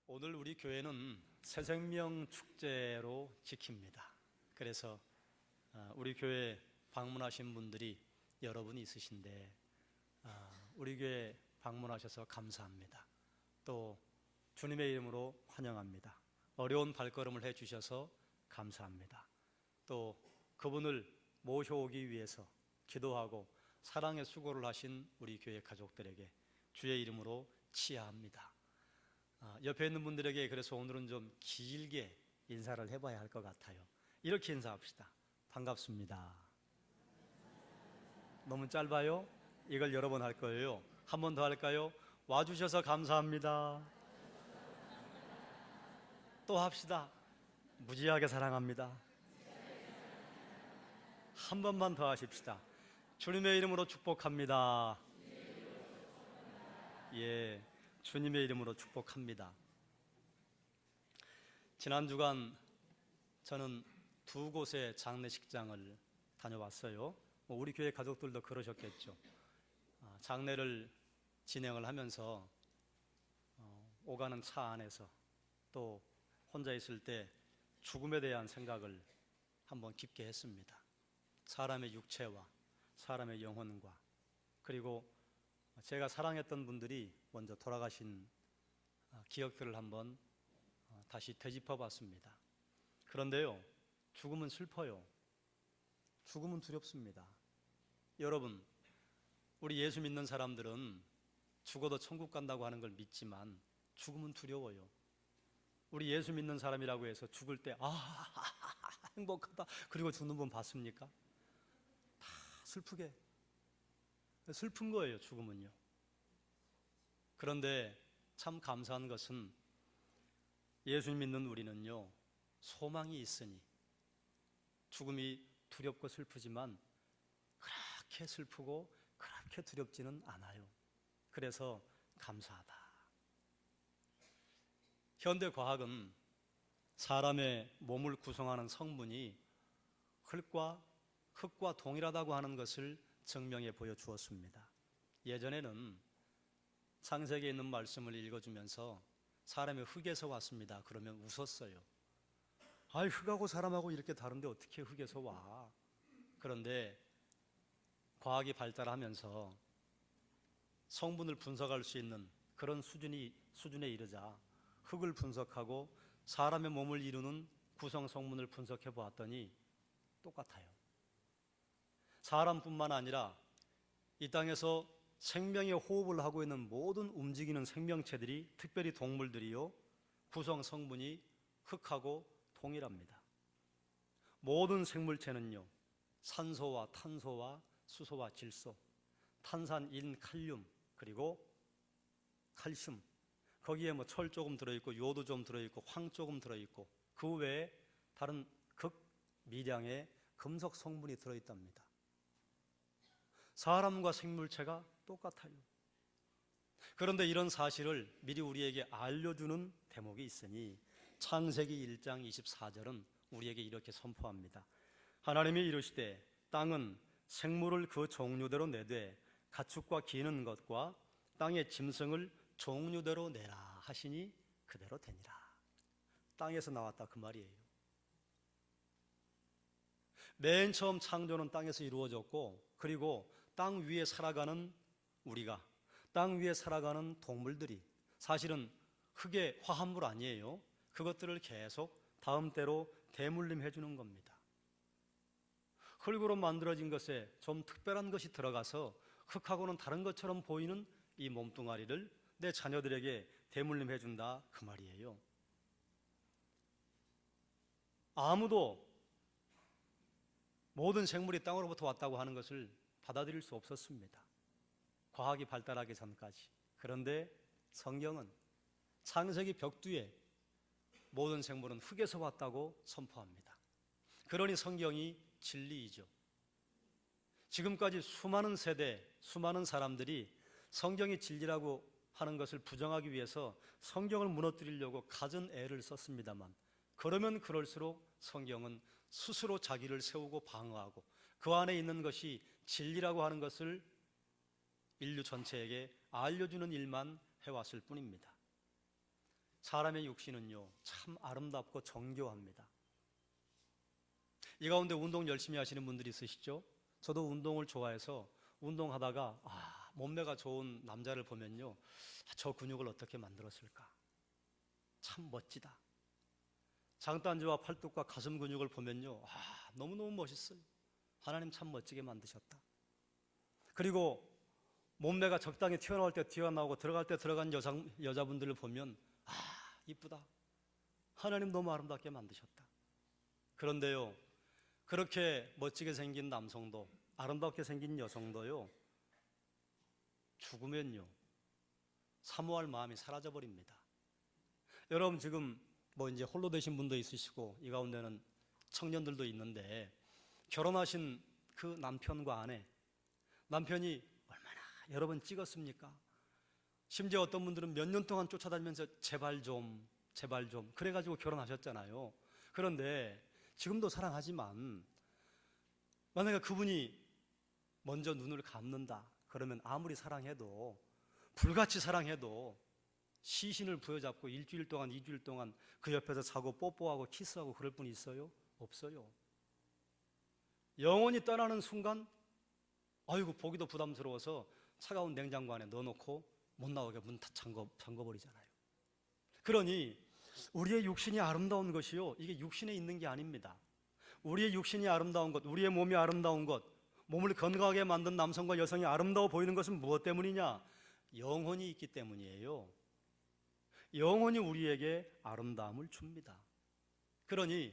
오늘 우리 교회는 새생명 축제로 지킵니다. 그래서 우리 교회 방문하신 분들이 여러분 있으신데 우리 교회 방문하셔서 감사합니다. 또 주님의 이름으로 환영합니다. 어려운 발걸음을 해주셔서 감사합니다. 또 그분을 모셔오기 위해서 기도하고 사랑의 수고를 하신 우리 교회 가족들에게 주의 이름으로 치하합니다. 옆에 있는 분들에게 그래서 오늘은 좀 길게 인사를 해봐야 할 것 같아요. 이렇게 인사합시다. 반갑습니다. 너무 짧아요? 이걸 여러 번 할 거예요. 한 번 더 할까요? 와주셔서 감사합니다. 또 합시다. 무지하게 사랑합니다. 한 번만 더 하십시다. 주님의 이름으로 축복합니다. 예, 주님의 이름으로 축복합니다. 지난 주간 저는 두 곳의 장례식장을 다녀왔어요. 우리 교회 가족들도 그러셨겠죠. 장례를 진행을 하면서 오가는 차 안에서 또 혼자 있을 때 죽음에 대한 생각을 한번 깊게 했습니다. 사람의 육체와 사람의 영혼과, 그리고 제가 사랑했던 분들이 먼저 돌아가신 기억들을 한번 다시 되짚어 봤습니다. 그런데요, 죽음은 슬퍼요. 죽음은 두렵습니다. 여러분, 우리 예수 믿는 사람들은 죽어도 천국 간다고 하는 걸 믿지만 죽음은 두려워요. 우리 예수 믿는 사람이라고 해서 죽을 때 행복하다 그리고 죽는 분 봤습니까? 다 슬픈 거예요, 죽음은요. 그런데 참 감사한 것은 예수 믿는 우리는요, 소망이 있으니 죽음이 두렵고 슬프지만 그렇게 슬프고 그렇게 두렵지는 않아요. 그래서 감사하다. 현대 과학은 사람의 몸을 구성하는 성분이 흙과 동일하다고 하는 것을 증명해 보여주었습니다. 예전에는 창세기에 있는 말씀을 읽어주면서 사람이 흙에서 왔습니다 그러면 웃었어요. 아이, 흙하고 사람하고 이렇게 다른데 어떻게 흙에서 와? 그런데 과학이 발달하면서 성분을 분석할 수 있는 그런 수준에 이르자 흙을 분석하고 사람의 몸을 이루는 구성 성분을 분석해 보았더니 똑같아요. 사람뿐만 아니라 이 땅에서 생명의 호흡을 하고 있는 모든 움직이는 생명체들이, 특별히 동물들이요, 구성 성분이 흙하고 동일합니다. 모든 생물체는요, 산소와 탄소와 수소와 질소, 탄산, 인, 칼륨, 그리고 칼슘, 거기에 철 조금 들어있고 요도 좀 들어있고 황 조금 들어있고 그 외에 다른 극미량의 금속 성분이 들어있답니다. 사람과 생물체가 똑같아요. 그런데 이런 사실을 미리 우리에게 알려주는 대목이 있으니 창세기 1장 24절은 우리에게 이렇게 선포합니다. 하나님이 이르시되 땅은 생물을 그 종류대로 내되 가축과 기는 것과 땅의 짐승을 종류대로 내라 하시니 그대로 되니라. 땅에서 나왔다 그 말이에요. 맨 처음 창조는 땅에서 이루어졌고, 그리고 땅 위에 살아가는 우리가, 땅 위에 살아가는 동물들이 사실은 흙의 화합물 아니에요. 그것들을 계속 다음 때로 대물림해 주는 겁니다. 흙으로 만들어진 것에 좀 특별한 것이 들어가서 흙하고는 다른 것처럼 보이는 이 몸뚱아리를 내 자녀들에게 대물림해 준다 그 말이에요. 아무도 모든 생물이 땅으로부터 왔다고 하는 것을 받아들일 수 없었습니다. 과학이 발달하기 전까지. 그런데 성경은 창세기 벽두에 모든 생물은 흙에서 왔다고 선포합니다. 그러니 성경이 진리이죠. 지금까지 수많은 세대, 수많은 사람들이 성경이 진리라고 하는 것을 부정하기 위해서 성경을 무너뜨리려고 갖은 애를 썼습니다만, 그러면 그럴수록 성경은 스스로 자기를 세우고 방어하고 그 안에 있는 것이 진리라고 하는 것을 인류 전체에게 알려주는 일만 해왔을 뿐입니다. 사람의 육신은요, 참 아름답고 정교합니다. 이 가운데 운동 열심히 하시는 분들이 있으시죠? 저도 운동을 좋아해서 운동하다가 몸매가 좋은 남자를 보면요, 저 근육을 어떻게 만들었을까? 참 멋지다. 장단지와 팔뚝과 가슴 근육을 보면요, 너무너무 멋있어요. 하나님 참 멋지게 만드셨다. 그리고 몸매가 적당히 튀어나올 때 튀어나오고 들어갈 때 들어간 여자분들을 보면 이쁘다. 하나님 너무 아름답게 만드셨다. 그런데요, 그렇게 멋지게 생긴 남성도 아름답게 생긴 여성도요, 죽으면요 사모할 마음이 사라져버립니다. 여러분 지금 이제 홀로 되신 분도 있으시고 이 가운데는 청년들도 있는데, 결혼하신 그 남편과 아내, 남편이 얼마나 여러 번 찍었습니까? 심지어 어떤 분들은 몇 년 동안 쫓아다니면서 제발 좀 그래가지고 결혼하셨잖아요. 그런데 지금도 사랑하지만 만약에 그분이 먼저 눈을 감는다 그러면 아무리 사랑해도, 불같이 사랑해도 시신을 부여잡고 일주일 동안 2주일 동안 그 옆에서 자고 뽀뽀하고 키스하고 그럴 분이 있어요? 없어요. 영혼이 떠나는 순간 아이고 보기도 부담스러워서 차가운 냉장고 안에 넣어놓고 못 나오게 문 다 잠궈버리잖아요. 그러니 우리의 육신이 아름다운 것이요, 이게 육신에 있는 게 아닙니다. 우리의 육신이 아름다운 것, 우리의 몸이 아름다운 것, 몸을 건강하게 만든 남성과 여성이 아름다워 보이는 것은 무엇 때문이냐? 영혼이 있기 때문이에요. 영혼이 우리에게 아름다움을 줍니다. 그러니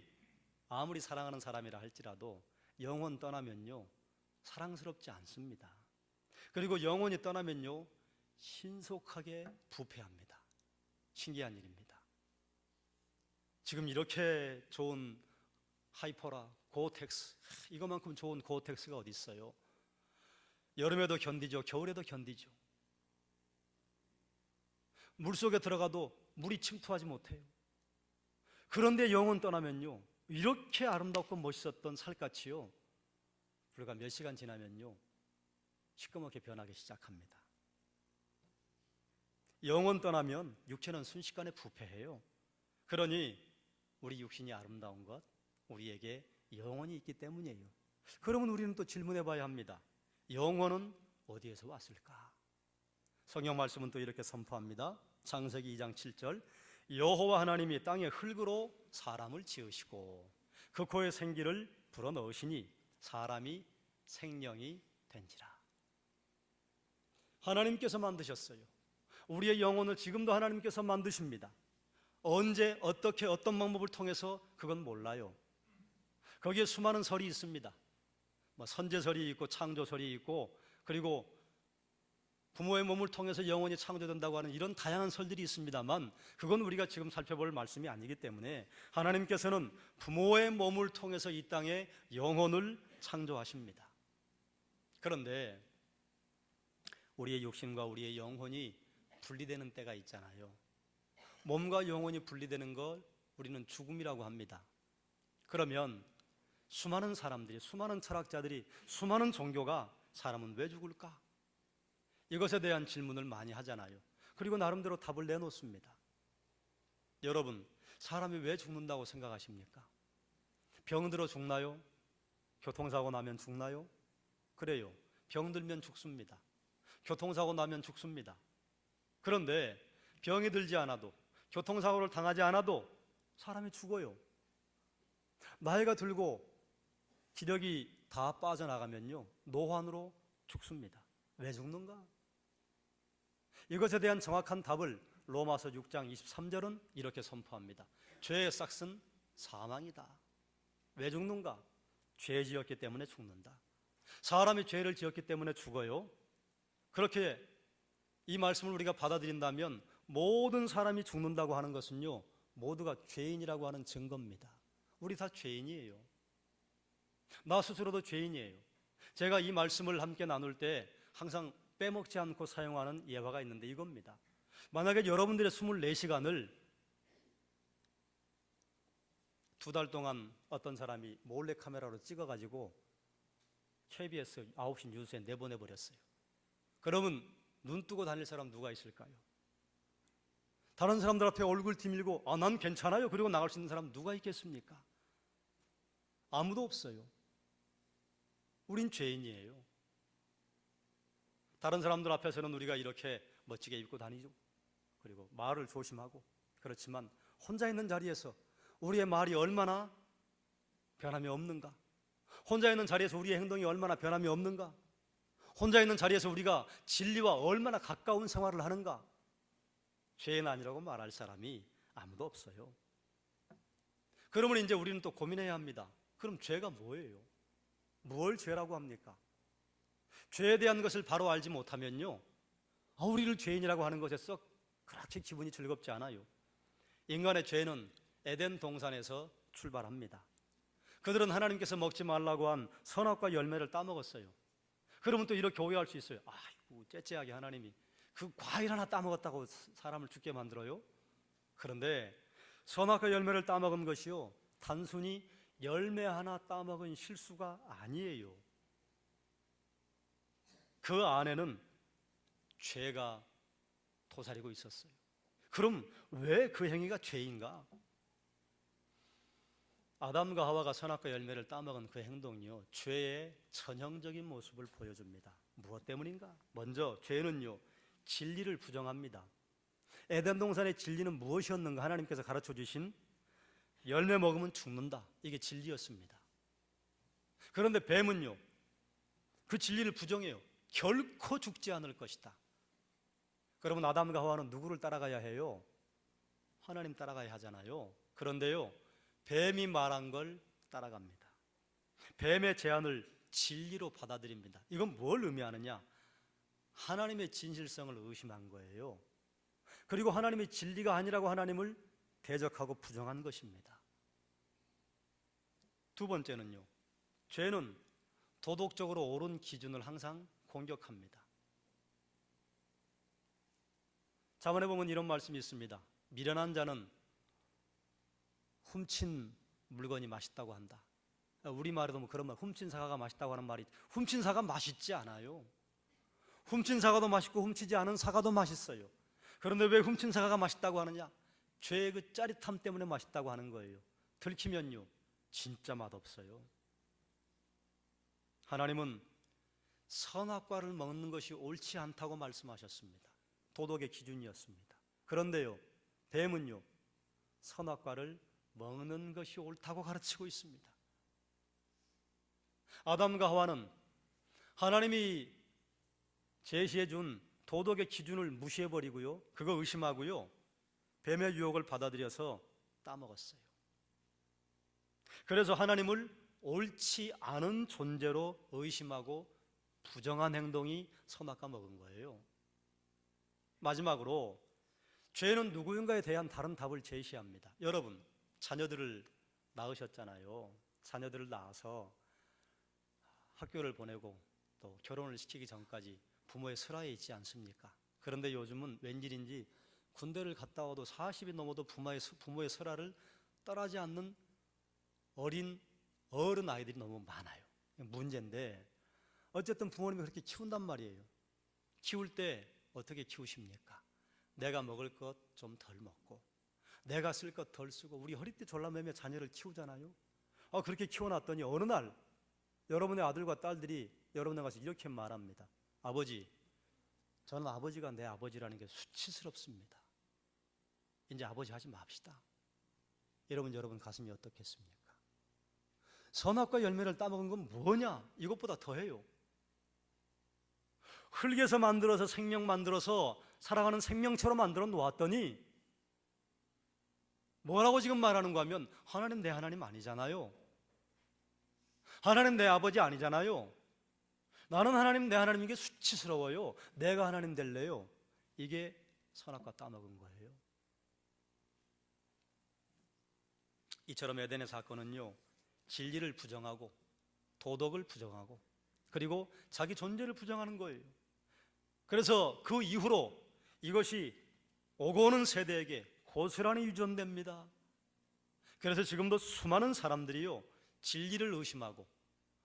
아무리 사랑하는 사람이라 할지라도 영혼 떠나면요 사랑스럽지 않습니다. 그리고 영혼이 떠나면요 신속하게 부패합니다. 신기한 일입니다. 지금 이렇게 좋은 하이퍼라, 고어텍스, 이것만큼 좋은 고어텍스가 어디 있어요? 여름에도 견디죠. 겨울에도 견디죠. 물속에 들어가도 물이 침투하지 못해요. 그런데 영혼 떠나면요 이렇게 아름답고 멋있었던 살갗이요 불과 몇 시간 지나면요 시꺼멓게 변하기 시작합니다. 영혼 떠나면 육체는 순식간에 부패해요. 그러니 우리 육신이 아름다운 것, 우리에게 영혼이 있기 때문이에요. 그러면 우리는 또 질문해 봐야 합니다. 영혼은 어디에서 왔을까? 성경 말씀은 또 이렇게 선포합니다. 창세기 2장 7절, 여호와 하나님이 땅의 흙으로 사람을 지으시고 그 코에 생기를 불어넣으시니 사람이 생명이 된지라. 하나님께서 만드셨어요. 우리의 영혼을 지금도 하나님께서 만드십니다. 언제 어떻게 어떤 방법을 통해서 그건 몰라요. 거기에 수많은 설이 있습니다. 선제설이 있고 창조설이 있고, 그리고 부모의 몸을 통해서 영혼이 창조된다고 하는 이런 다양한 설들이 있습니다만 그건 우리가 지금 살펴볼 말씀이 아니기 때문에 하나님께서는 부모의 몸을 통해서 이 땅에 영혼을 창조하십니다. 그런데 우리의 육신과 우리의 영혼이 분리되는 때가 있잖아요. 몸과 영혼이 분리되는 걸 우리는 죽음이라고 합니다. 그러면 수많은 사람들이, 수많은 철학자들이, 수많은 종교가 사람은 왜 죽을까? 이것에 대한 질문을 많이 하잖아요. 그리고 나름대로 답을 내놓습니다. 여러분, 사람이 왜 죽는다고 생각하십니까? 병들어 죽나요? 교통사고 나면 죽나요? 그래요. 병들면 죽습니다. 교통사고 나면 죽습니다. 그런데 병이 들지 않아도, 교통사고를 당하지 않아도 사람이 죽어요. 나이가 들고 기력이 다 빠져나가면요 노환으로 죽습니다. 왜 죽는가? 이것에 대한 정확한 답을 로마서 6장 23절은 이렇게 선포합니다. 죄의 싹은 사망이다. 왜 죽는가? 죄 지었기 때문에 죽는다. 사람이 죄를 지었기 때문에 죽어요. 그렇게 이 말씀을 우리가 받아들인다면 모든 사람이 죽는다고 하는 것은요 모두가 죄인이라고 하는 증거입니다. 우리 다 죄인이에요. 나 스스로도 죄인이에요. 제가 이 말씀을 함께 나눌 때 항상 빼먹지 않고 사용하는 예화가 있는데 이겁니다. 만약에 여러분들의 24시간을 2달 동안 어떤 사람이 몰래 카메라로 찍어가지고 KBS 9시 뉴스에 내보내버렸어요. 그러면 눈 뜨고 다닐 사람 누가 있을까요? 다른 사람들 앞에 얼굴 디밀고 난 괜찮아요 그리고 나갈 수 있는 사람 누가 있겠습니까? 아무도 없어요. 우린 죄인이에요. 다른 사람들 앞에서는 우리가 이렇게 멋지게 입고 다니죠. 그리고 말을 조심하고, 그렇지만 혼자 있는 자리에서 우리의 말이 얼마나 변함이 없는가? 혼자 있는 자리에서 우리의 행동이 얼마나 변함이 없는가? 혼자 있는 자리에서 우리가 진리와 얼마나 가까운 생활을 하는가? 죄인 아니라고 말할 사람이 아무도 없어요. 그러면 이제 우리는 또 고민해야 합니다. 그럼 죄가 뭐예요? 뭘 죄라고 합니까? 죄에 대한 것을 바로 알지 못하면요, 우리를 죄인이라고 하는 것에서 그렇게 기분이 즐겁지 않아요. 인간의 죄는 에덴 동산에서 출발합니다. 그들은 하나님께서 먹지 말라고 한 선악과 열매를 따먹었어요. 그러면 또 이렇게 오해할 수 있어요. 아이고, 째째하게 하나님이 그 과일 하나 따먹었다고 사람을 죽게 만들어요? 그런데 선악과 열매를 따먹은 것이요, 단순히 열매 하나 따먹은 실수가 아니에요. 그 안에는 죄가 도사리고 있었어요. 그럼 왜 그 행위가 죄인가? 아담과 하와가 선악과 열매를 따먹은 그 행동이요, 죄의 전형적인 모습을 보여줍니다. 무엇 때문인가? 먼저 죄는요, 진리를 부정합니다. 에덴 동산의 진리는 무엇이었는가? 하나님께서 가르쳐 주신 열매 먹으면 죽는다, 이게 진리였습니다. 그런데 뱀은요, 그 진리를 부정해요. 결코 죽지 않을 것이다. 그러면 아담과 하와는 누구를 따라가야 해요? 하나님 따라가야 하잖아요. 그런데요, 뱀이 말한 걸 따라갑니다. 뱀의 제안을 진리로 받아들입니다. 이건 뭘 의미하느냐? 하나님의 진실성을 의심한 거예요. 그리고 하나님의 진리가 아니라고 하나님을 대적하고 부정한 것입니다. 두 번째는요, 죄는 도덕적으로 옳은 기준을 항상 공격합니다. 자문에 보면 이런 말씀이 있습니다. 미련한 자는 훔친 물건이 맛있다고 한다. 우리말에도 뭐 그런 말, 훔친 사과가 맛있다고 하는 말이, 훔친 사과 맛있지 않아요. 훔친 사과도 맛있고 훔치지 않은 사과도 맛있어요. 그런데 왜 훔친 사과가 맛있다고 하느냐? 죄의 그 짜릿함 때문에 맛있다고 하는 거예요. 들키면요, 진짜 맛없어요. 하나님은 선악과를 먹는 것이 옳지 않다고 말씀하셨습니다. 도덕의 기준이었습니다. 그런데요, 뱀은요, 선악과를 먹는 것이 옳다고 가르치고 있습니다. 아담과 하와는 하나님이 제시해 준 도덕의 기준을 무시해버리고요, 그거 의심하고요, 뱀의 유혹을 받아들여서 따먹었어요. 그래서 하나님을 옳지 않은 존재로 의심하고 부정한 행동이 선악과 먹은 거예요. 마지막으로 죄는 누구인가에 대한 다른 답을 제시합니다. 여러분, 자녀들을 낳으셨잖아요. 자녀들을 낳아서 학교를 보내고 또 결혼을 시키기 전까지 부모의 설하에 있지 않습니까? 그런데 요즘은 웬일인지 군대를 갔다 와도 40이 넘어도 부모의 설하를 떠나지 않는 어른 아이들이 너무 많아요. 문제인데, 어쨌든 부모님이 그렇게 키운단 말이에요. 키울 때 어떻게 키우십니까? 내가 먹을 것 좀 덜 먹고, 내가 쓸 것 덜 쓰고, 우리 허리띠 졸라매며 자녀를 키우잖아요. 그렇게 키워놨더니 어느 날 여러분의 아들과 딸들이 여러분에 가서 이렇게 말합니다. 아버지, 저는 아버지가 내 아버지라는 게 수치스럽습니다. 이제 아버지 하지 맙시다. 여러분 가슴이 어떻겠습니까? 선악과 열매를 따먹은 건 뭐냐? 이것보다 더해요. 흙에서 만들어서 생명 만들어서 살아가는 생명처럼 만들어 놓았더니 뭐라고 지금 말하는 거 하면, 하나님 내 하나님 아니잖아요. 하나님 내 아버지 아니잖아요. 나는 하나님 내 하나님인 게 수치스러워요. 내가 하나님 될래요. 이게 선악과 따먹은 거예요. 이처럼 에덴의 사건은요, 진리를 부정하고 도덕을 부정하고 그리고 자기 존재를 부정하는 거예요. 그래서 그 이후로 이것이 오고 오는 세대에게 고스란히 유전됩니다. 그래서 지금도 수많은 사람들이요, 진리를 의심하고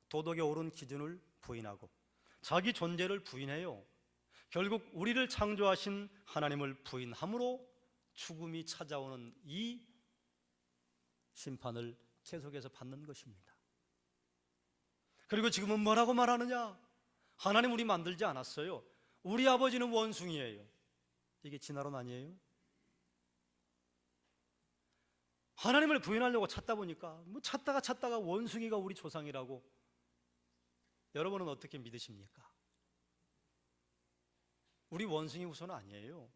도덕의 옳은 기준을 부인하고 자기 존재를 부인해요. 결국 우리를 창조하신 하나님을 부인함으로 죽음이 찾아오는 이 심판을 계속해서 받는 것입니다. 그리고 지금은 뭐라고 말하느냐? 하나님 우리 만들지 않았어요. 우리 아버지는 원숭이에요. 이게 진화론 아니에요? 하나님을 부인하려고 찾다 보니까 찾다가 원숭이가 우리 조상이라고. 여러분은 어떻게 믿으십니까? 우리 원숭이 후손 아니에요.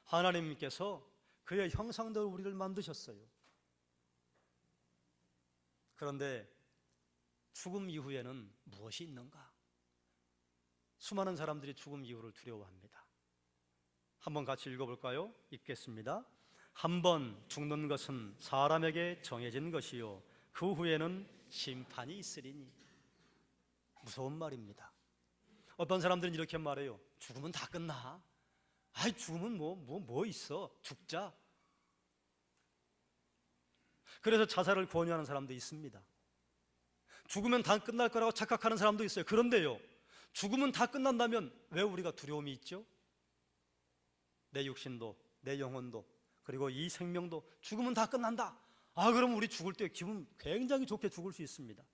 하나님께서 그의 형상대로 우리를 만드셨어요. 그런데 죽음 이후에는 무엇이 있는가? 수많은 사람들이 죽음 이후를 두려워합니다. 한번 같이 읽어볼까요? 읽겠습니다. 한번 죽는 것은 사람에게 정해진 것이요 그 후에는 심판이 있으리니. 무서운 말입니다. 어떤 사람들은 이렇게 말해요. 죽으면 다 끝나. 아이, 죽으면 뭐 있어. 죽자. 그래서 자살을 권유하는 사람도 있습니다. 죽으면 다 끝날 거라고 착각하는 사람도 있어요. 그런데요, 죽으면 다 끝난다면 왜 우리가 두려움이 있죠? 내 육신도, 내 영혼도, 그리고 이 생명도 죽으면 다 끝난다. 그럼 우리 죽을 때 기분 굉장히 좋게 죽을 수 있습니다.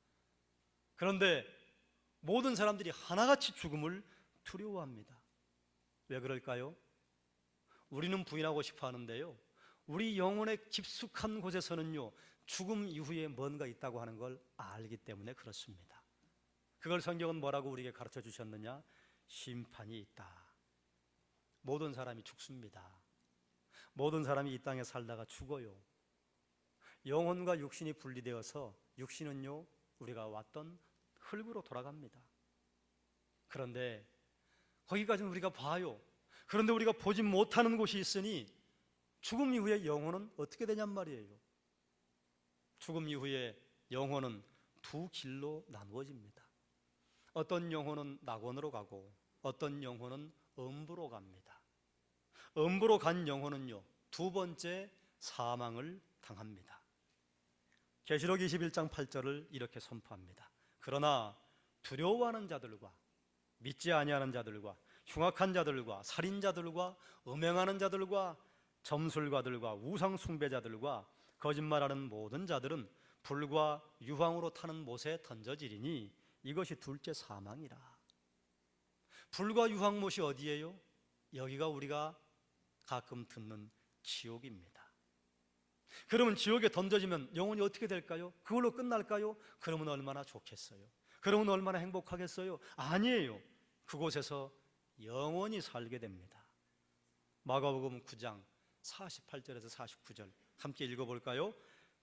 그런데 모든 사람들이 하나같이 죽음을 두려워합니다. 왜 그럴까요? 우리는 부인하고 싶어 하는데요, 우리 영혼의 깊숙한 곳에서는요, 죽음 이후에 뭔가 있다고 하는 걸 알기 때문에 그렇습니다. 그걸 성경은 뭐라고 우리에게 가르쳐 주셨느냐? 심판이 있다. 모든 사람이 죽습니다. 모든 사람이 이 땅에 살다가 죽어요. 영혼과 육신이 분리되어서 육신은요, 우리가 왔던 흙으로 돌아갑니다. 그런데 거기까지는 우리가 봐요. 그런데 우리가 보지 못하는 곳이 있으니 죽음 이후에 영혼은 어떻게 되냔 말이에요. 죽음 이후에 영혼은 두 길로 나누어집니다. 어떤 영혼은 낙원으로 가고 어떤 영혼은 음부로 갑니다. 음부로 간 영혼은요, 두 번째 사망을 당합니다. 계시록 21장 8절을 이렇게 선포합니다. 그러나 두려워하는 자들과 믿지 아니하는 자들과 흉악한 자들과 살인자들과 음행하는 자들과 점술가들과 우상 숭배자들과 거짓말하는 모든 자들은 불과 유황으로 타는 못에 던져지리니 이것이 둘째 사망이라. 불과 유황못이 어디예요? 여기가 우리가 가끔 듣는 지옥입니다. 그러면 지옥에 던져지면 영혼이 어떻게 될까요? 그걸로 끝날까요? 그러면 얼마나 좋겠어요? 그러면 얼마나 행복하겠어요? 아니에요. 그곳에서 영원히 살게 됩니다. 마가복음 9장 48절에서 49절 함께 읽어볼까요?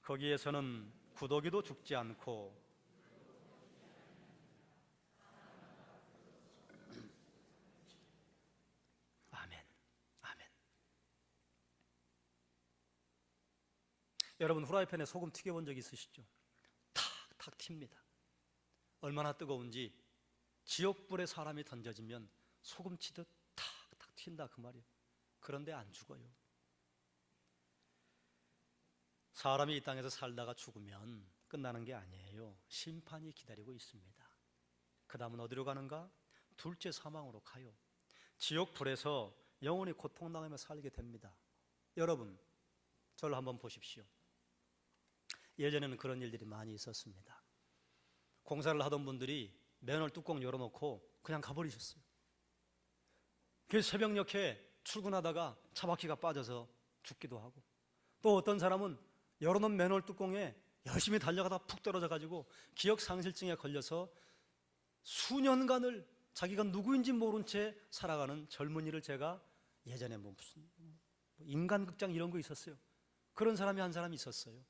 거기에서는 구더기도 죽지 않고 아멘, 아멘. 여러분, 후라이팬에 소금 튀겨본 적 있으시죠? 탁탁 튑니다. 얼마나 뜨거운지 지옥불에 사람이 던져지면 소금 치듯 탁탁 튄다 그 말이에요. 그런데 안 죽어요. 사람이 이 땅에서 살다가 죽으면 끝나는 게 아니에요. 심판이 기다리고 있습니다. 그 다음은 어디로 가는가? 둘째 사망으로 가요. 지옥불에서 영원히 고통당하며 살게 됩니다. 여러분, 저를 한번 보십시오. 예전에는 그런 일들이 많이 있었습니다. 공사를 하던 분들이 맨홀 뚜껑 열어놓고 그냥 가버리셨어요. 그래서 새벽녘에 출근하다가 차바퀴가 빠져서 죽기도 하고, 또 어떤 사람은 열어놓은 맨홀 뚜껑에 열심히 달려가다 푹 떨어져가지고 기억상실증에 걸려서 수년간을 자기가 누구인지 모른 채 살아가는 젊은이를 제가 예전에 무슨 인간극장 이런 거 있었어요. 그런 사람이 한 사람이 있었어요.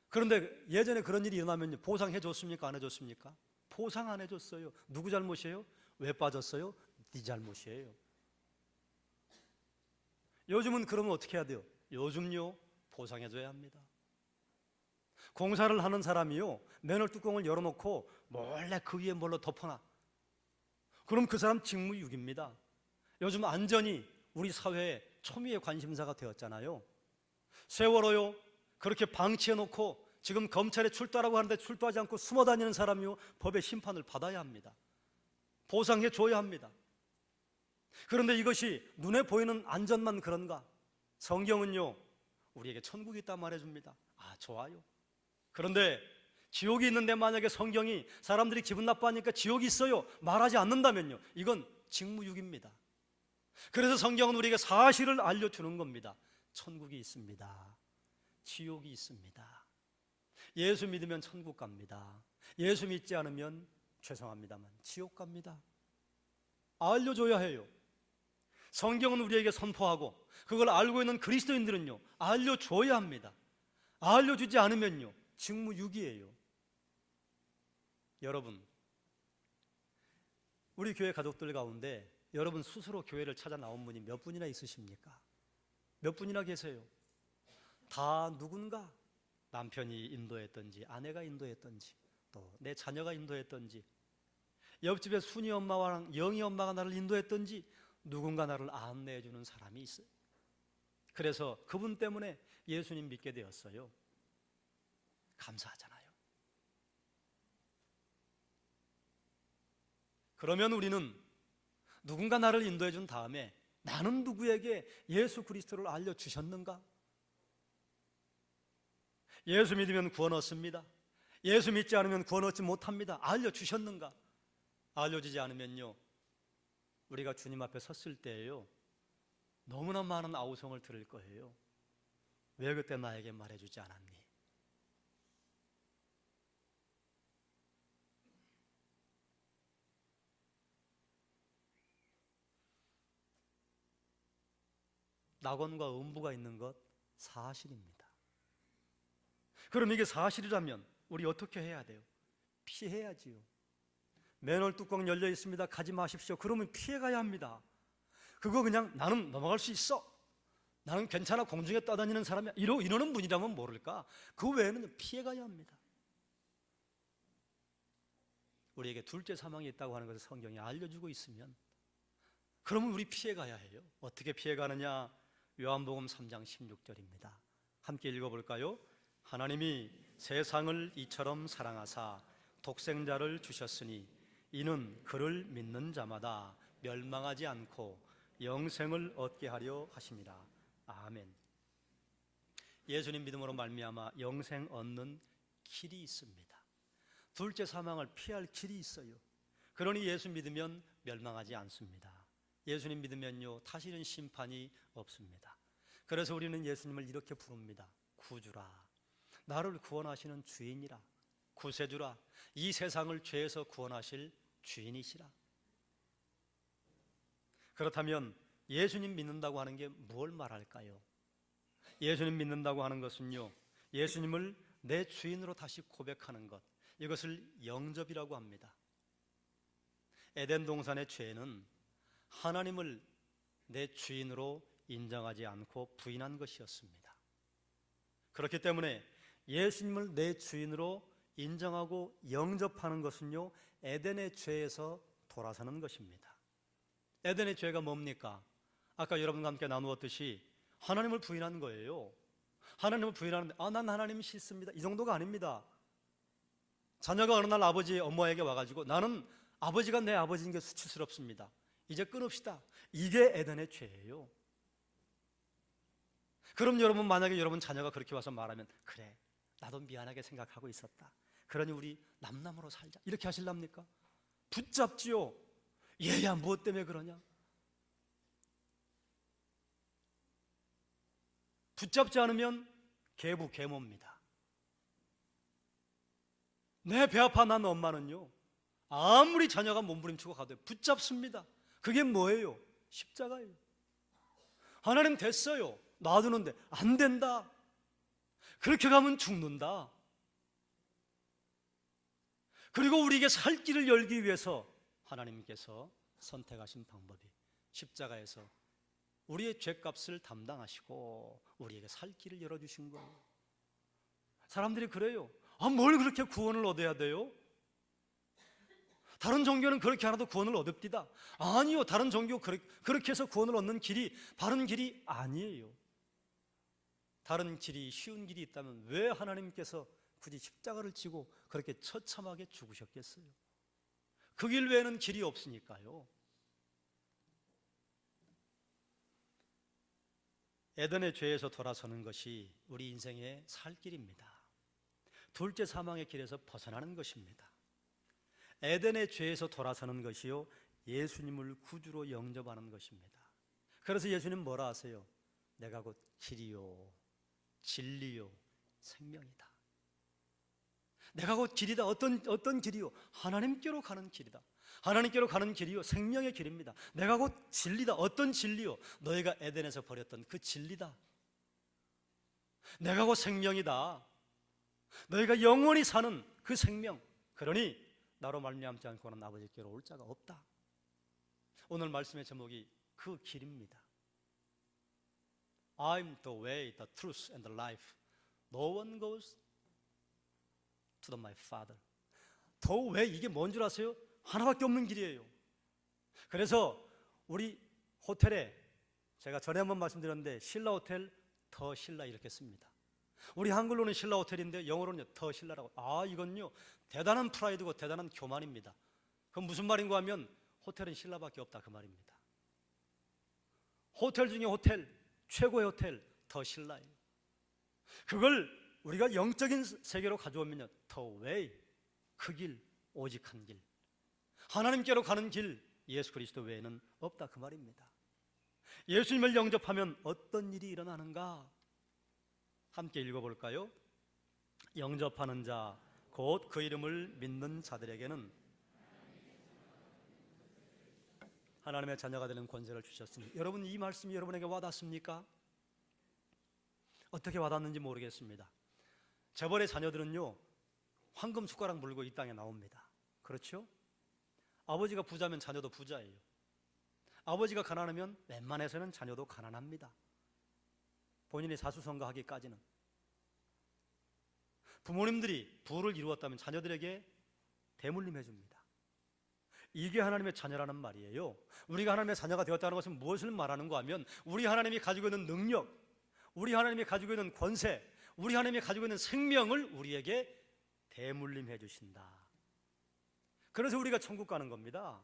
그런데 예전에 그런 일이 일어나면 보상해 줬습니까? 안 해줬습니까? 보상 안 해줬어요. 누구 잘못이에요? 왜 빠졌어요? 네 잘못이에요. 요즘은 그러면 어떻게 해야 돼요? 요즘요, 보상해줘야 합니다. 공사를 하는 사람이요, 맨홀 뚜껑을 열어놓고 몰래 그 위에 뭘로 덮어놔. 그럼 그 사람 직무유기입니다. 요즘 안전이 우리 사회의 초미의 관심사가 되었잖아요. 세월호요, 그렇게 방치해놓고 지금 검찰에 출두하라고 하는데 출두하지 않고 숨어다니는 사람이요, 법의 심판을 받아야 합니다. 보상해줘야 합니다. 그런데 이것이 눈에 보이는 안전만 그런가? 성경은요, 우리에게 천국이 있다 말해줍니다. 아, 좋아요. 그런데 지옥이 있는데 만약에 성경이 사람들이 기분 나빠하니까 지옥이 있어요 말하지 않는다면요, 이건 직무유기입니다. 그래서 성경은 우리에게 사실을 알려주는 겁니다. 천국이 있습니다. 지옥이 있습니다. 예수 믿으면 천국 갑니다. 예수 믿지 않으면 죄송합니다만 지옥 갑니다. 알려줘야 해요. 성경은 우리에게 선포하고 그걸 알고 있는 그리스도인들은요, 알려줘야 합니다. 알려주지 않으면요, 직무유기예요. 여러분, 우리 교회 가족들 가운데 여러분 스스로 교회를 찾아 나온 분이 몇 분이나 있으십니까? 몇 분이나 계세요? 다 누군가, 남편이 인도했던지 아내가 인도했던지 또 내 자녀가 인도했던지 옆집에 순이 엄마와 영희 엄마가 나를 인도했던지 누군가 나를 안내해 주는 사람이 있어요. 그래서 그분 때문에 예수님 믿게 되었어요. 감사하잖아요. 그러면 우리는 누군가 나를 인도해 준 다음에 나는 누구에게 예수 그리스도를 알려주셨는가? 예수 믿으면 구원 얻습니다. 예수 믿지 않으면 구원 얻지 못합니다. 알려주셨는가? 알려주지 않으면요, 우리가 주님 앞에 섰을 때에요, 너무나 많은 아우성을 들을 거예요. 왜 그때 나에게 말해주지 않았니? 낙원과 음부가 있는 것 사실입니다. 그럼 이게 사실이라면 우리 어떻게 해야 돼요? 피해야지요. 맨홀 뚜껑 열려 있습니다. 가지 마십시오. 그러면 피해가야 합니다. 그거 그냥 나는 넘어갈 수 있어, 나는 괜찮아, 공중에 떠다니는 사람이야, 이러는 분이라면 모를까? 그 외에는 피해가야 합니다. 우리에게 둘째 사망이 있다고 하는 것을 성경이 알려주고 있으면 그러면 우리 피해가야 해요. 어떻게 피해가느냐? 요한복음 3장 16절입니다. 함께 읽어볼까요? 하나님이 세상을 이처럼 사랑하사 독생자를 주셨으니 이는 그를 믿는 자마다 멸망하지 않고 영생을 얻게 하려 하심이라. 아멘. 예수님 믿음으로 말미암아 영생 얻는 길이 있습니다. 둘째 사망을 피할 길이 있어요. 그러니 예수 믿으면 멸망하지 않습니다. 예수님 믿으면요, 다시는 심판이 없습니다. 그래서 우리는 예수님을 이렇게 부릅니다. 구주라, 나를 구원하시는 주인이라, 구세주라, 이 세상을 죄에서 구원하실 주인이시라. 그렇다면 예수님 믿는다고 하는 게 뭘 말할까요? 예수님 믿는다고 하는 것은요, 예수님을 내 주인으로 다시 고백하는 것, 이것을 영접이라고 합니다. 에덴 동산의 죄는 하나님을 내 주인으로 인정하지 않고 부인한 것이었습니다. 그렇기 때문에 예수님을 내 주인으로 인정하고 영접하는 것은요, 에덴의 죄에서 돌아서는 것입니다. 에덴의 죄가 뭡니까? 아까 여러분과 함께 나누었듯이 하나님을 부인한 거예요. 하나님을 부인하는데 난 하나님이 싫습니다, 이 정도가 아닙니다. 자녀가 어느 날 아버지 엄마에게 와가지고 나는 아버지가 내 아버지인 게 수치스럽습니다, 이제 끊읍시다, 이게 에덴의 죄예요. 그럼 여러분, 만약에 여러분 자녀가 그렇게 와서 말하면 그래, 나도 미안하게 생각하고 있었다, 그러니 우리 남남으로 살자, 이렇게 하실랍니까? 붙잡지요. 얘야 무엇 때문에 그러냐? 붙잡지 않으면 계모입니다. 내 배 아파 난 엄마는요, 아무리 자녀가 몸부림치고 가도 붙잡습니다. 그게 뭐예요? 십자가예요. 하나님 됐어요, 놔두는데 안 된다, 그렇게 가면 죽는다. 그리고 우리에게 살 길을 열기 위해서 하나님께서 선택하신 방법이 십자가에서 우리의 죄값을 담당하시고 우리에게 살 길을 열어주신 거예요. 사람들이 그래요. 뭘 그렇게 구원을 얻어야 돼요? 다른 종교는 그렇게 하나도 구원을 얻읍디다. 아니요, 다른 종교 그렇게 해서 구원을 얻는 길이 바른 길이 아니에요. 다른 길이, 쉬운 길이 있다면 왜 하나님께서 굳이 십자가를 지고 그렇게 처참하게 죽으셨겠어요? 그 길 외에는 길이 없으니까요. 에덴의 죄에서 돌아서는 것이 우리 인생의 살 길입니다. 둘째 사망의 길에서 벗어나는 것입니다. 에덴의 죄에서 돌아서는 것이요, 예수님을 구주로 영접하는 것입니다. 그래서 예수님 뭐라 하세요? 내가 곧 길이요 진리요 생명이다. 내가 곧 길이다. 어떤 길이요? 하나님께로 가는 길이다. 하나님께로 가는 길이요, 생명의 길입니다. 내가 곧 진리다. 어떤 진리요? 너희가 에덴에서 버렸던 그 진리다. 내가 곧 생명이다. 너희가 영원히 사는 그 생명. 그러니 나로 말미암지 않고는 아버지께로 올 자가 없다. 오늘 말씀의 제목이 그 길입니다. I'm the way, the truth, and the life. No one goes to my Father. The way, 이게 뭔 줄 아세요? 하나밖에 없는 길이에요. 그래서 우리 호텔에 제가 전에 한번 말씀드렸는데 신라 호텔 더 신라 이렇게 씁니다. 우리 한글로는 신라 호텔인데 영어로는 더 신라라고. 이건요 대단한 프라이드고 대단한 교만입니다. 그럼 무슨 말인가 하면 호텔은 신라밖에 없다 그 말입니다. 호텔 중에 호텔, 최고의 호텔 더 신라예요. 그걸 우리가 영적인 세계로 가져오면요, 더 웨이, 그 길, 오직 한 길, 하나님께로 가는 길, 예수 그리스도 외에는 없다 그 말입니다. 예수님을 영접하면 어떤 일이 일어나는가? 함께 읽어볼까요? 영접하는 자, 곧 그 이름을 믿는 자들에게는 하나님의 자녀가 되는 권세를 주셨으니. 여러분, 이 말씀이 여러분에게 와닿습니까? 어떻게 와닿는지 모르겠습니다. 재벌의 자녀들은요 황금 숟가락 물고 이 땅에 나옵니다. 그렇죠? 아버지가 부자면 자녀도 부자예요. 아버지가 가난하면 웬만해서는 자녀도 가난합니다. 본인이 사수성가하기까지는. 부모님들이 부를 이루었다면 자녀들에게 대물림해 줍니다. 이게 하나님의 자녀라는 말이에요. 우리가 하나님의 자녀가 되었다는 것은 무엇을 말하는가 하면 우리 하나님이 가지고 있는 능력, 우리 하나님이 가지고 있는 권세, 우리 하나님이 가지고 있는 생명을 우리에게 대물림해 주신다. 그래서 우리가 천국 가는 겁니다.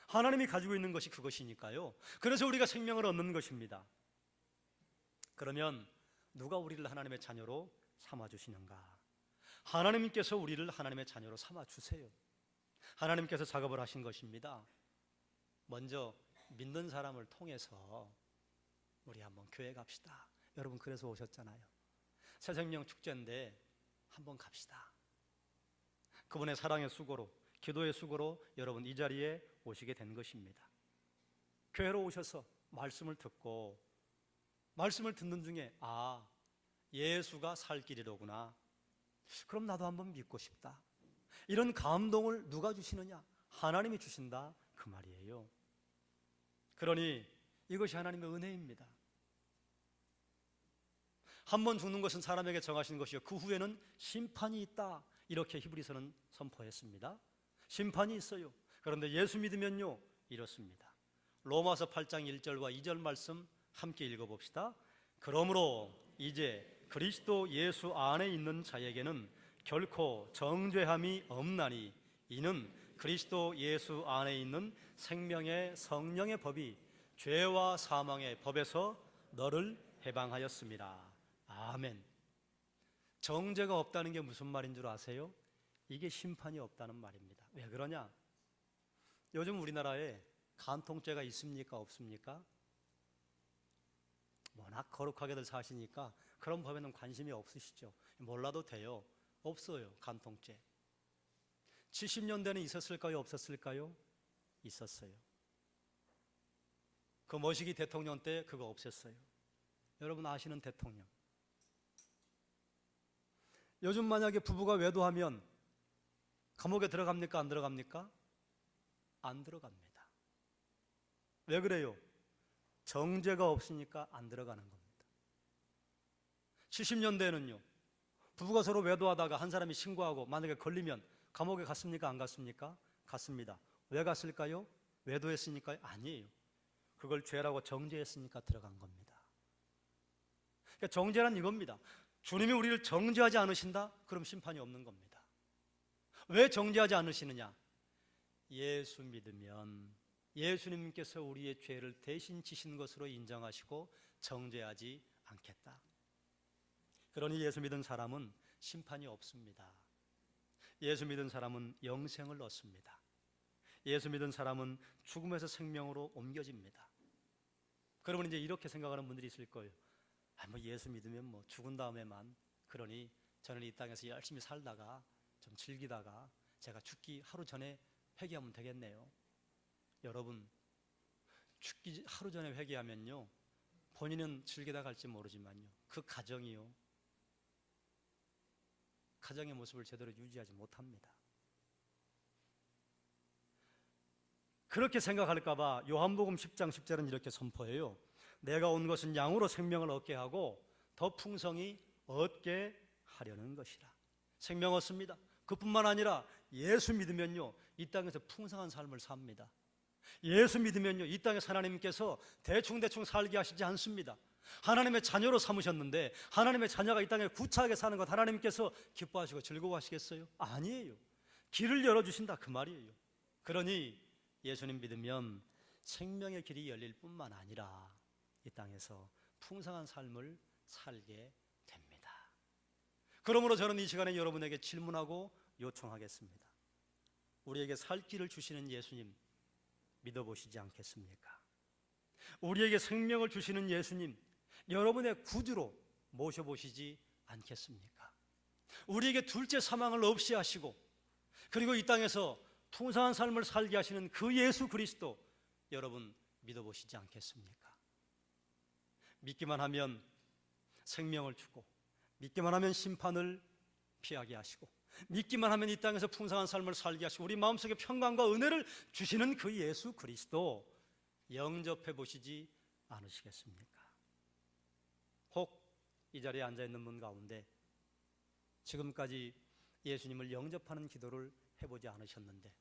하나님이 가지고 있는 것이 그것이니까요. 그래서 우리가 생명을 얻는 것입니다. 그러면 누가 우리를 하나님의 자녀로 삼아주시는가? 하나님께서 우리를 하나님의 자녀로 삼아주세요. 하나님께서 작업을 하신 것입니다. 먼저 믿는 사람을 통해서 우리 한번 교회 갑시다. 여러분 그래서 오셨잖아요. 새생명 축제인데 한번 갑시다. 그분의 사랑의 수고로, 기도의 수고로 여러분 이 자리에 오시게 된 것입니다. 교회로 오셔서 말씀을 듣고 말씀을 듣는 중에 예수가 살 길이로구나. 그럼 나도 한번 믿고 싶다. 이런 감동을 누가 주시느냐? 하나님이 주신다 그 말이에요. 그러니 이것이 하나님의 은혜입니다. 한 번 죽는 것은 사람에게 정하신 것이요 그 후에는 심판이 있다. 이렇게 히브리서는 선포했습니다. 심판이 있어요. 그런데 예수 믿으면요 이렇습니다. 로마서 8장 1절과 2절 말씀 함께 읽어봅시다. 그러므로 이제 그리스도 예수 안에 있는 자에게는 결코 정죄함이 없나니 이는 그리스도 예수 안에 있는 생명의 성령의 법이 죄와 사망의 법에서 너를 해방하였습니다. 아멘. 정죄가 없다는 게 무슨 말인 줄 아세요? 이게 심판이 없다는 말입니다. 왜 그러냐? 요즘 우리나라에 간통죄가 있습니까? 없습니까? 워낙 거룩하게들 사시니까 그런 법에는 관심이 없으시죠. 몰라도 돼요. 없어요. 간통죄. 70년대는 있었을까요? 없었을까요? 있었어요. 그 머시기 대통령 때 그거 없앴어요. 여러분 아시는 대통령. 요즘 만약에 부부가 외도하면 감옥에 들어갑니까? 안 들어갑니까? 안 들어갑니다. 왜 그래요? 정죄가 없으니까 안 들어가는 겁니다. 70년대에는요 부부가 서로 외도하다가 한 사람이 신고하고 만약에 걸리면 감옥에 갔습니까? 안 갔습니까? 갔습니다. 왜 갔을까요? 외도했으니까요? 아니에요. 그걸 죄라고 정죄했으니까 들어간 겁니다. 그러니까 정죄란 이겁니다. 주님이 우리를 정죄하지 않으신다? 그럼 심판이 없는 겁니다. 왜 정죄하지 않으시느냐? 예수 믿으면 예수님께서 우리의 죄를 대신 지신 것으로 인정하시고 정죄하지 않겠다. 그러니 예수 믿은 사람은 심판이 없습니다. 예수 믿은 사람은 영생을 얻습니다. 예수 믿은 사람은 죽음에서 생명으로 옮겨집니다. 그러면 이제 이렇게 생각하는 분들이 있을 거예요. 뭐 예수 믿으면 뭐 죽은 다음에만, 그러니 저는 이 땅에서 열심히 살다가 좀 즐기다가 제가 죽기 하루 전에 회개하면 되겠네요. 여러분, 죽기 하루 전에 회개하면요, 본인은 즐기다 갈지 모르지만요, 그 가정이요, 가정의 모습을 제대로 유지하지 못합니다. 그렇게 생각할까봐 요한복음 10장 10절은 이렇게 선포해요. 내가 온 것은 양으로 생명을 얻게 하고 더 풍성히 얻게 하려는 것이라. 생명 얻습니다. 그뿐만 아니라 예수 믿으면요, 이 땅에서 풍성한 삶을 삽니다. 예수 믿으면요, 이 땅에서 하나님께서 대충대충 살게 하시지 않습니다. 하나님의 자녀로 삼으셨는데 하나님의 자녀가 이 땅에 구차하게 사는 것 하나님께서 기뻐하시고 즐거워하시겠어요? 아니에요. 길을 열어주신다 그 말이에요. 그러니 예수님 믿으면 생명의 길이 열릴 뿐만 아니라 이 땅에서 풍성한 삶을 살게 됩니다. 그러므로 저는 이 시간에 여러분에게 질문하고 요청하겠습니다. 우리에게 살 길을 주시는 예수님 믿어보시지 않겠습니까? 우리에게 생명을 주시는 예수님 여러분의 구주로 모셔보시지 않겠습니까? 우리에게 둘째 사망을 없이 하시고 그리고 이 땅에서 풍성한 삶을 살게 하시는 그 예수 그리스도 여러분 믿어보시지 않겠습니까? 믿기만 하면 생명을 주고 믿기만 하면 심판을 피하게 하시고 믿기만 하면 이 땅에서 풍성한 삶을 살게 하시고 우리 마음속에 평강과 은혜를 주시는 그 예수 그리스도 영접해 보시지 않으시겠습니까? 혹 이 자리에 앉아있는 분 가운데 지금까지 예수님을 영접하는 기도를 해보지 않으셨는데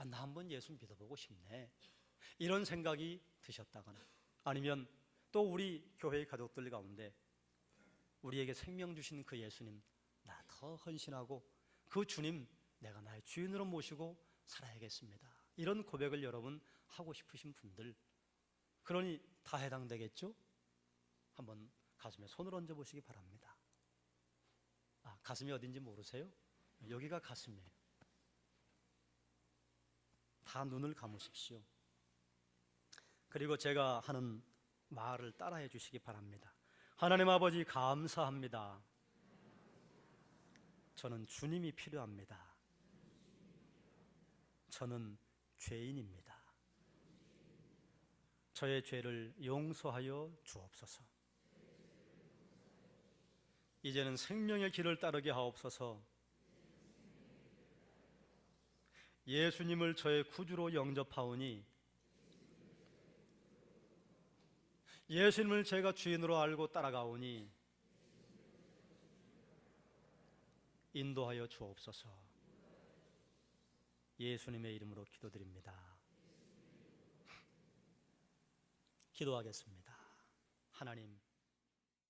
나 한번 예수 믿어보고 싶네, 이런 생각이 드셨다거나 아니면 또 우리 교회의 가족들 가운데 우리에게 생명 주신 그 예수님 나 더 헌신하고 그 주님 내가 나의 주인으로 모시고 살아야겠습니다, 이런 고백을 여러분 하고 싶으신 분들, 그러니 다 해당되겠죠? 한번 가슴에 손을 얹어 보시기 바랍니다. 가슴이 어딘지 모르세요? 여기가 가슴이에요. 다 눈을 감으십시오. 그리고 제가 하는 말을 따라해 주시기 바랍니다. 하나님 아버지 감사합니다. 저는 주님이 필요합니다. 저는 죄인입니다. 저의 죄를 용서하여 주옵소서. 이제는 생명의 길을 따르게 하옵소서. 예수님을 저의 구주로 영접하오니 예수님을 제가 주인으로 알고 따라가오니 인도하여 주옵소서. 예수님의 이름으로 기도드립니다. 기도하겠습니다. 하나님,